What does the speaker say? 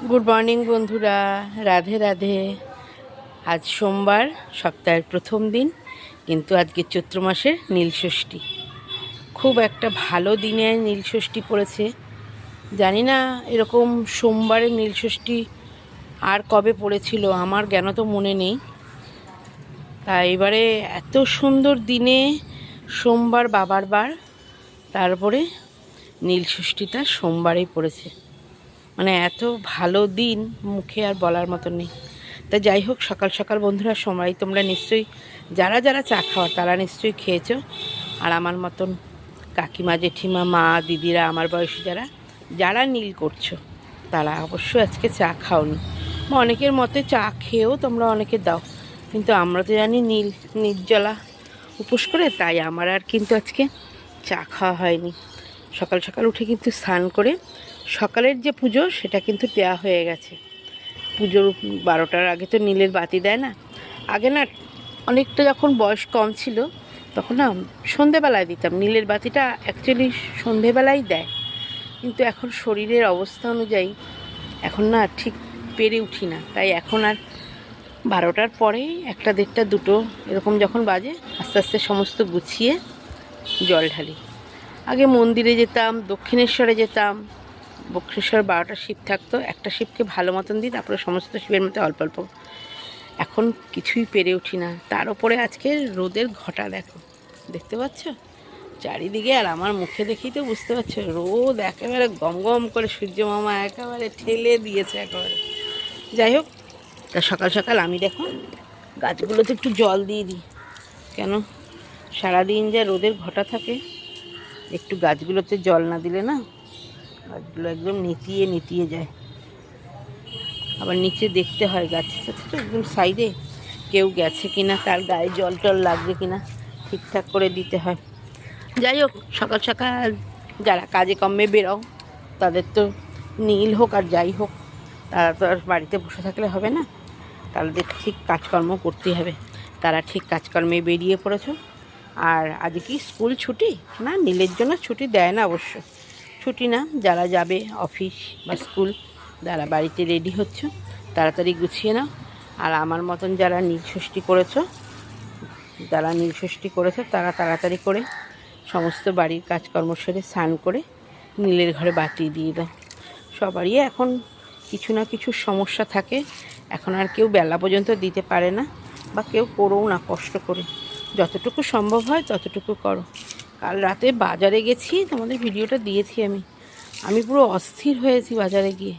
Good morning বন্ধুরা, রাধে রাধে। আজ সোমবার, সপ্তাহের প্রথম দিন, কিন্তু আজকে চৈত্র মাসের নীলষষ্ঠী। খুব একটা ভালো দিনে নীলষষ্ঠী পড়েছে। জানি না এরকম সোমবারের নীলষষ্ঠী আর কবে পড়েছিল, আমার জ্ঞান তো মনে নেই। তা এবারে এত সুন্দর দিনে সোমবার বাবার বার, তারপরে নীলষষ্ঠীটা সোমবারেই পড়েছে। মানে এত ভালো দিন মুখে আর বলার মতো নেই। তা যাই হোক, সকাল সকাল বন্ধুরা সবাই তোমরা নিশ্চয়ই যারা যারা চা খাওয়ার তারা নিশ্চয়ই খেয়েছো। আর আমার মতন কাকিমা, জেঠিমা, মা, দিদিরা, আমার বয়সী যারা যারা নীল করছো তারা অবশ্যই আজকে চা খাওনি, বা অনেকের মতে চা খেয়েও তোমরা অনেকে দাও, কিন্তু আমরা তো জানি নীল নির্জলা উপোস করে, তাই আমার আর কিন্তু আজকে চা খাওয়া হয়নি। সকাল সকাল উঠে কিন্তু স্নান করে সকালের যে পুজো সেটা কিন্তু দেওয়া হয়ে গেছে। পুজোর 12টার আগে তো নীলের বাতি দেয় না। আগে না, অনেকটা যখন বয়স কম ছিল তখন না সন্ধেবেলায় দিতাম নীলের বাতিটা, অ্যাকচুয়ালি সন্ধেবেলায় দেয়, কিন্তু এখন শরীরের অবস্থা অনুযায়ী এখন না ঠিক পেরে উঠি না, তাই এখন আর 12টার পরেই 1টা, 1:30, 2টো এরকম যখন বাজে আস্তে আস্তে সমস্ত গুছিয়ে জল ঢালি। আগে মন্দিরে যেতাম, দক্ষিণেশ্বরে যেতাম, বক্রেশ্বর 12টা শিব থাকতো, একটা শিবকে ভালো মতন দিই, তারপরে সমস্ত শিবের মধ্যে অল্প অল্প। এখন কিছুই পেরে উঠি না। তার উপরে আজকে রোদের ঘটা দেখো, দেখতে পাচ্ছ চারিদিকে, আর আমার মুখে দেখেই তো বুঝতে পারছো রোদ একেবারে গম গম করে সূর্য মামা একেবারে ঠেলে দিয়েছে একেবারে। যাই হোক, তা সকাল সকাল আমি দেখো গাছগুলোতে একটু জল দিয়ে দিই। কেন, সারাদিন যা রোদের ঘটা থাকে, একটু গাছগুলোতে জল না দিলে না গাছগুলো একদম নেতিয়ে যায়। আবার নিচে দেখতে হয় গাছের সাথে একদম সাইডে কেউ গেছে কিনা, তার গায়ে জল টল লাগবে কিনা ঠিকঠাক করে দিতে হয়। যাই হোক, সকাল সকাল যারা কাজে কর্মে বেরোও তাদের তো নীল হোক আর যাই হোক, তারা তো আর বাড়িতে বসে থাকলে হবে না, তাদের ঠিক কাজকর্ম করতেই হবে। তারা ঠিক কাজকর্মে বেরিয়ে পড়েছ। আর আজ কি স্কুল ছুটি? না, নীলের জন্য ছুটি দেয় না অবশ্য, ছুটি না। যারা যাবে অফিস বা স্কুল, যারা বাড়িতে রেডি হচ্ছ তাড়াতাড়ি গুছিয়ে নাও। আর আমার মতন যারা নীলষষ্ঠী করেছো তারা তাড়াতাড়ি করে সমস্ত বাড়ির কাজকর্ম সেরে স্নান করে নীলের ঘরে বাতি দিয়ে দাও। সবারই এখন কিছু না কিছু সমস্যা থাকে, এখন আর কেউ বেলা পর্যন্ত দিতে পারে না, বা কেউ করোও না কষ্ট করে। যতটুকু সম্ভব হয় ততটুকু করো। কাল রাতে বাজারে গেছি, তোমাদের ভিডিওটা দিয়েছি আমি পুরো অস্থির হয়েছি বাজারে গিয়ে।